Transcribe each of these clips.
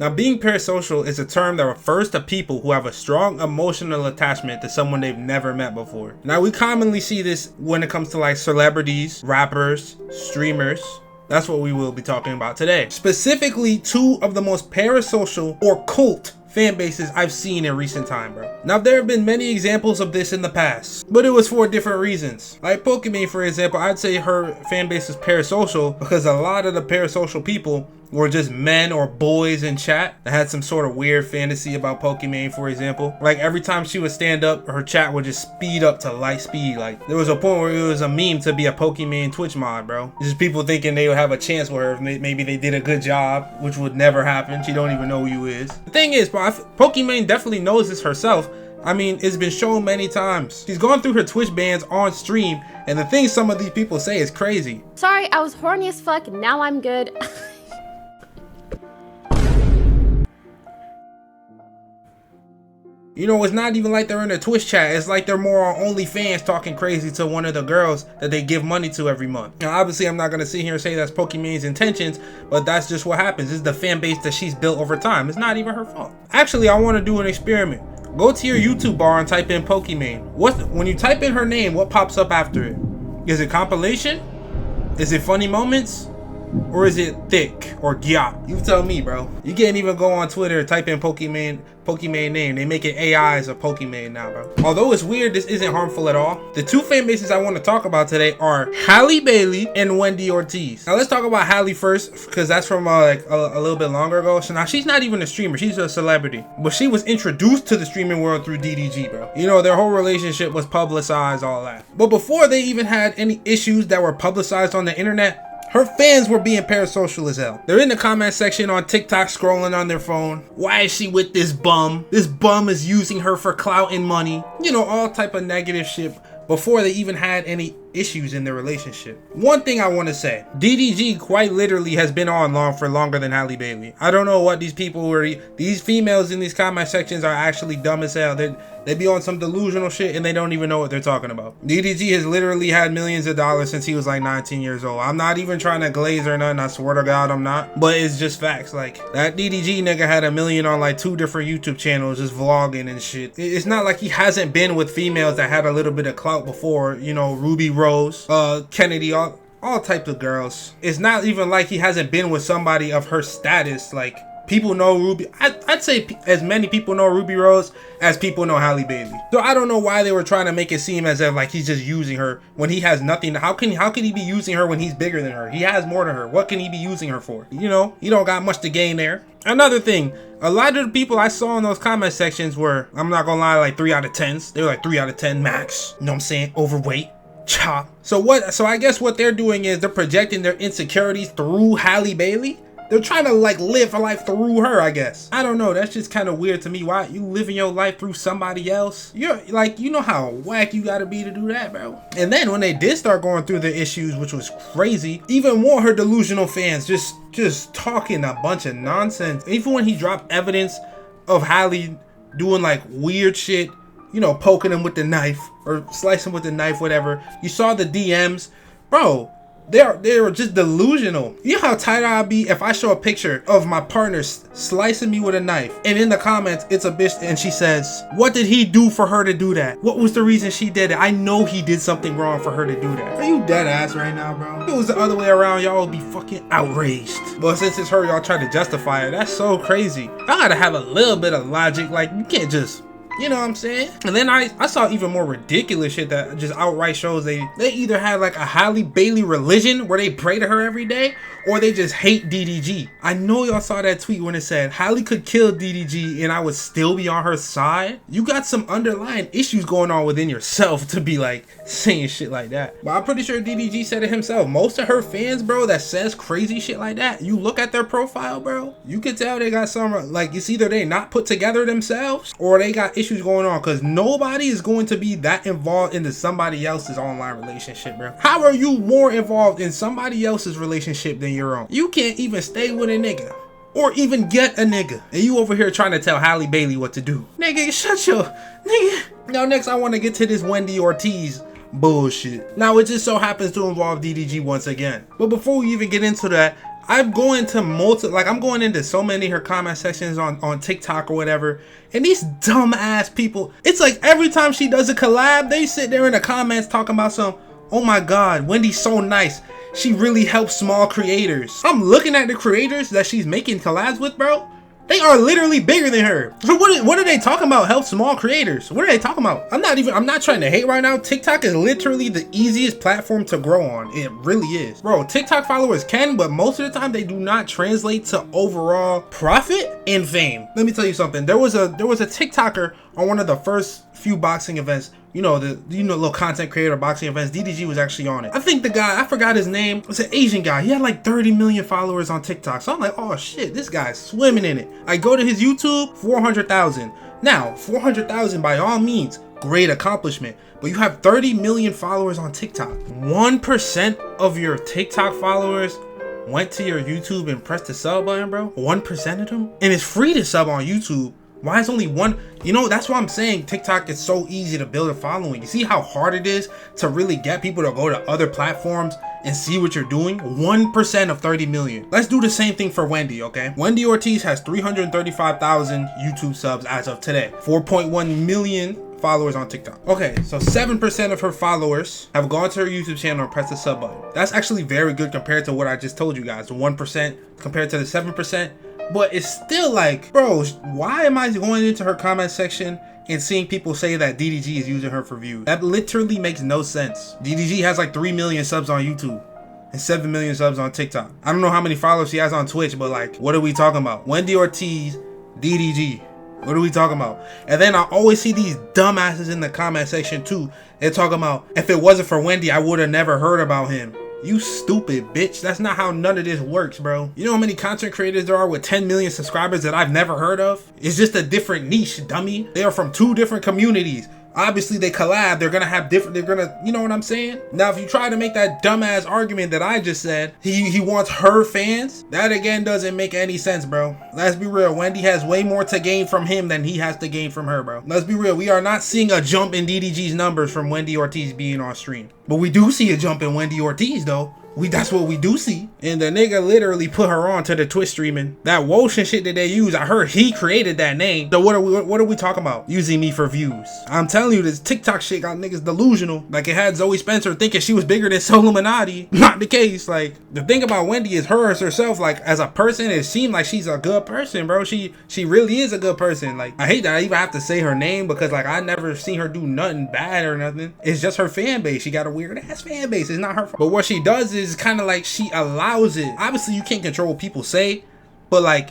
Now, being parasocial is a term that refers to people who have a strong emotional attachment to someone they've never met before. Now, we commonly see this when it comes to like celebrities, rappers, streamers. That's what we will be talking about today. Specifically, two of the most parasocial or cult fan bases I've seen in recent time, bro. Now, there have been many examples of this in the past, but it was for different reasons. Like Pokimane, for example, I'd say her fan base is parasocial because a lot of the parasocial people were just men or boys in chat that had some sort of weird fantasy about Pokimane, for example. Like every time she would stand up, her chat would just speed up to light speed. Like there was a point where it was a meme to be a Pokimane Twitch mod, bro. Just people thinking they would have a chance with her. Maybe they did a good job, which would never happen. She don't even know who you is. The thing is, bro, Pokimane definitely knows this herself. I mean, it's been shown many times. She's gone through her Twitch bans on stream, and the things some of these people say is crazy. Sorry, I was horny as fuck. Now I'm good. You know, it's not even like they're in a Twitch chat. It's like they're more on OnlyFans talking crazy to one of the girls that they give money to every month. Now, obviously, I'm not going to sit here and say that's Pokimane's intentions, but that's just what happens. This is the fan base that she's built over time. It's not even her fault. Actually, I want to do an experiment. Go to your YouTube bar and type in Pokimane. When you type in her name, what pops up after it? Is it compilation? Is it funny moments? Or is it thick or gyat? You tell me, bro. You can't even go on Twitter and type in Pokimane name. They make it AIs of Pokimane now, bro. Although it's weird, this isn't harmful at all. The two fan bases I want to talk about today are Halle Bailey and Wendy Ortiz. Now let's talk about Halle first, because that's from like a little bit longer ago. So now she's not even a streamer, she's a celebrity, but she was introduced to the streaming world through DDG, bro. You know, their whole relationship was publicized, all that. But before they even had any issues that were publicized on the internet, her fans were being parasocial as hell. They're in the comment section on TikTok scrolling on their phone. Why is she with this bum? This bum is using her for clout and money. You know, all type of negative shit before they even had any issues in their relationship. One thing I want to say, DDG quite literally has been on for longer than Halle Bailey. I don't know what these people were, these females in these comment sections are actually dumb as hell. They be on some delusional shit and they don't even know what they're talking about. DDG has literally had millions of dollars since he was like 19 years old. I'm not even trying to glaze or nothing, I swear to God I'm not. But it's just facts. Like that DDG nigga had $1 million on like 2 different YouTube channels just vlogging and shit. It's not like he hasn't been with females that had a little bit of clout before, you know, Ruby Rose, Kennedy, all types of girls. It's not even like he hasn't been with somebody of her status. Like people know Ruby. I'd say as many people know Ruby Rose as people know Halle Bailey. So I don't know why they were trying to make it seem as if like he's just using her when he has nothing. How can he be using her when he's bigger than her? He has more than her. What can he be using her for? You know, you don't got much to gain there. Another thing, a lot of the people I saw in those comment sections were, I'm not gonna lie, like 3 out of 10s. They were like 3 out of 10 max. You know what I'm saying? Overweight. Chop. So I guess what they're doing is they're projecting their insecurities through Halle Bailey. They're trying to like live a life through her, I guess. I don't know. That's just kind of weird to me. Why you living your life through somebody else? You're like, you know how whack you gotta be to do that, bro. And then when they did start going through the issues, which was crazy, even more her delusional fans just talking a bunch of nonsense. Even when he dropped evidence of Halle doing like weird shit, you know, poking him with the knife or slicing with the knife, whatever. You saw the DMs, bro. They were just delusional. You know how tight I'd be if I show a picture of my partner slicing me with a knife, and in the comments it's a bitch and she says, what did he do for her to do that? What was the reason she did it? I know he did something wrong for her to do that. Are you dead ass right now, bro? If it was the other way around, y'all would be fucking outraged. But since it's her, y'all try to justify it. That's so crazy. Y'all gotta have a little bit of logic. Like, you can't just, you know what I'm saying? And then I saw even more ridiculous shit that just outright shows they either had like a Halle Bailey religion where they pray to her every day, or they just hate DDG. I know y'all saw that tweet when it said Halle could kill DDG and I would still be on her side. You got some underlying issues going on within yourself to be like saying shit like that. But I'm pretty sure DDG said it himself. Most of her fans, bro, that says crazy shit like that, you look at their profile, bro, you can tell they got some, like, it's either they not put together themselves or they got issues going on, because nobody is going to be that involved into somebody else's online relationship, bro. How are you more involved in somebody else's relationship than your own? You can't even stay with a nigga or even get a nigga, and you over here trying to tell Halle Bailey what to do. Nigga, shut your nigga. Now next I want to get to this Wendy Ortiz bullshit. Now it just so happens to involve DDG once again, but before we even get into that, I'm going to I'm going into so many of her comment sections on TikTok or whatever, and these dumb ass people, it's like every time she does a collab, they sit there in the comments talking about oh my god, Wendy's so nice, she really helps small creators. I'm looking at the creators that she's making collabs with, bro. They are literally bigger than her. So what are they talking about? Help small creators. What are they talking about? I'm not trying to hate right now. TikTok is literally the easiest platform to grow on. It really is. Bro, TikTok followers can, but most of the time they do not translate to overall profit and fame. Let me tell you something. There was a TikToker on one of the first few boxing events. You know, little content creator boxing events. DDG was actually on it. I think the guy, I forgot his name, it was an Asian guy. He had like 30 million followers on TikTok. So I'm like, oh shit, this guy's swimming in it. I go to his YouTube, 400,000. Now, 400,000 by all means, great accomplishment. But you have 30 million followers on TikTok. 1% of your TikTok followers went to your YouTube and pressed the sub button, bro. 1% of them? And it's free to sub on YouTube. Why is only one? You know, that's why I'm saying TikTok is so easy to build a following. You see how hard it is to really get people to go to other platforms and see what you're doing? 1% of 30 million. Let's do the same thing for Wendy, okay? Wendy Ortiz has 335,000 YouTube subs as of today. 4.1 million followers on TikTok. Okay, so 7% of her followers have gone to her YouTube channel and pressed the sub button. That's actually very good compared to what I just told you guys. The 1% compared to the 7%. But it's still like, bro, why am I going into her comment section and seeing people say that DDG is using her for views? That literally makes no sense. DDG has like 3 million subs on YouTube and 7 million subs on TikTok. I don't know how many followers she has on Twitch, but like, what are we talking about? Wendy Ortiz, DDG. What are we talking about? And then I always see these dumbasses in the comment section too. They're talking about, if it wasn't for Wendy, I would have never heard about him. You stupid bitch. That's not how none of this works, bro. You know how many content creators there are with 10 million subscribers that I've never heard of? It's just a different niche, dummy. They are from 2 different communities. Obviously they collab, they're gonna have different, you know what I'm saying? Now if you try to make that dumbass argument that I just said, he wants her fans, that again doesn't make any sense, bro. Let's be real, Wendy has way more to gain from him than he has to gain from her, bro. Let's be real, we are not seeing a jump in DDG's numbers from Wendy Ortiz being on stream. But we do see a jump in Wendy Ortiz though. That's what we do see. And the nigga literally put her on to the Twitch streaming. That Woshin shit that they use, I heard he created that name. So what are we talking about? Using me for views. I'm telling you, this TikTok shit got niggas delusional. Like it had Zoe Spencer thinking she was bigger than Soluminati. Not the case. Like the thing about Wendy is her as herself, like as a person, it seemed like she's a good person, bro. She really is a good person. Like I hate that I even have to say her name because like I never seen her do nothing bad or nothing. It's just her fan base. She got a weird ass fan base. It's not her fault. But what she does is kind of like she allows it. Obviously you can't control what people say, but like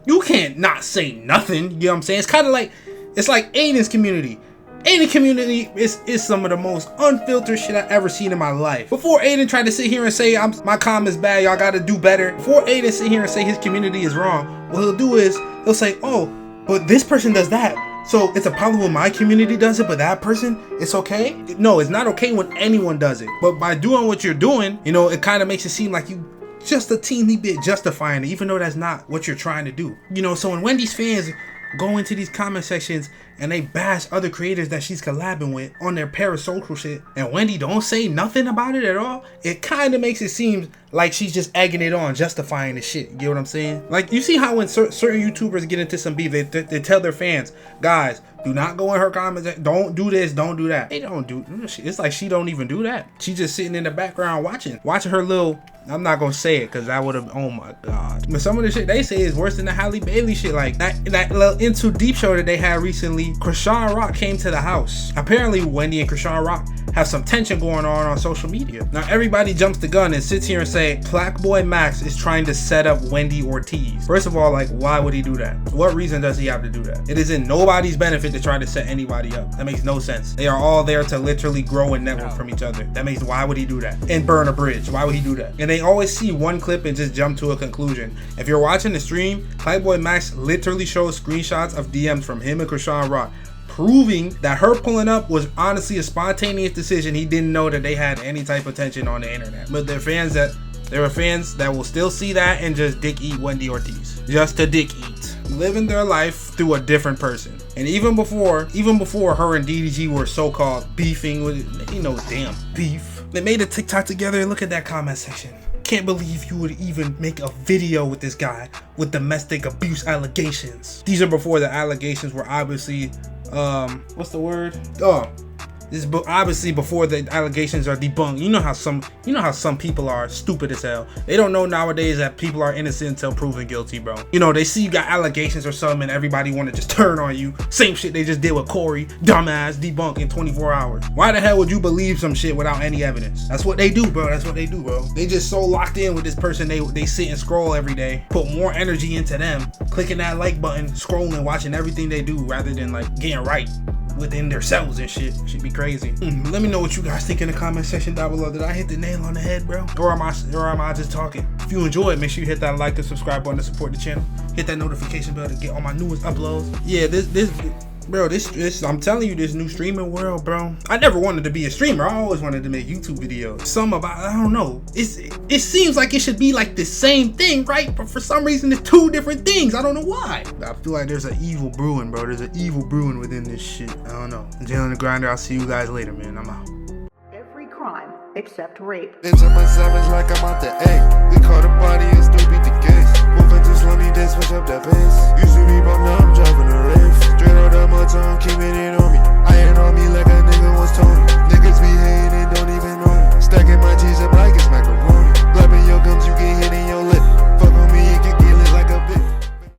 you can't not say nothing. You know what I'm saying? It's kind of like, it's like Aiden's community. Aiden community is some of the most unfiltered shit I've ever seen in my life. Before Aiden tried to sit here and say my comment's bad, y'all gotta do better. Before Aiden sit here and say his community is wrong, what he'll do is he'll say, oh, but this person does that, so it's a problem when my community does it, but that person, it's okay? No, it's not okay when anyone does it. But by doing what you're doing, you know, it kind of makes it seem like you just a teeny bit justifying it, even though that's not what you're trying to do. You know, so when Wendy's fans go into these comment sections and they bash other creators that she's collabing with on their parasocial shit, and Wendy don't say nothing about it at all, it kind of makes it seem like she's just egging it on, justifying the shit. You get what I'm saying? Like, you see how when certain YouTubers get into some beef, they tell their fans, guys, do not go in her comments, don't do this, don't do that. They don't do, it's like she don't even do that. She's just sitting in the background watching her little, I'm not gonna say it because that would have, oh my god. But some of the shit they say is worse than the Halle Bailey shit. Like that little Into Deep show that they had recently, Krishan Rock came to the house. Apparently Wendy and Krishan Rock have some tension going on social media. Now everybody jumps the gun and sits here and say Black Boy Max is trying to set up Wendy Ortiz. First of all, like, why would he do that? What reason does he have to do that? It is in nobody's benefit to try to set anybody up. That makes no sense. They are all there to literally grow and network from each other. That makes, why would he do that? And burn a bridge. Why would he do that? And they always see one clip and just jump to a conclusion. If you're watching the stream, Black Boy Max literally shows screenshots of DMs from him and Krishan Rock, proving that her pulling up was honestly a spontaneous decision. He didn't know that they had any type of tension on the internet. But there are fans that will still see that and just dick eat Wendy Ortiz. Just to dick eat. Living their life through a different person. And even before her and DDG were so-called beefing with, you know, damn beef. They made a TikTok together and look at that comment section. can't believe you would even make a video with this guy with domestic abuse allegations. These are before the allegations were obviously, what's the word? Oh, this is obviously before the allegations are debunked. You know how some people are stupid as hell. They don't know nowadays that people are innocent until proven guilty, bro. You know, they see you got allegations or something and everybody want to just turn on you. Same shit they just did with Corey, dumbass, debunked in 24 hours. Why the hell would you believe some shit without any evidence? That's what they do, bro. That's what they do, bro. They just so locked in with this person. They sit and scroll every day, put more energy into them, clicking that like button, scrolling, watching everything they do rather than like getting right within themselves and shit. Should be crazy. Let me know what you guys think in the comment section down below. Did I hit the nail on the head, bro? Or am I just talking? If you enjoyed, make sure you hit that like and subscribe button to support the channel. Hit that notification bell to get all my newest uploads. Yeah, this I'm telling you, this new streaming world, bro. I never wanted to be a streamer. I always wanted to make YouTube videos. Some about, I don't know. It seems like it should be like the same thing, right? But for some reason, it's two different things. I don't know why. I feel like there's an evil brewing, bro. There's an evil brewing within this shit. I don't know. Jalen the Grinder. I'll see you guys later, man. I'm out. Every crime except rape. Into my savage like I'm out the egg. We caught a body and still beat the case. Moving too slow, need to switch up that pace.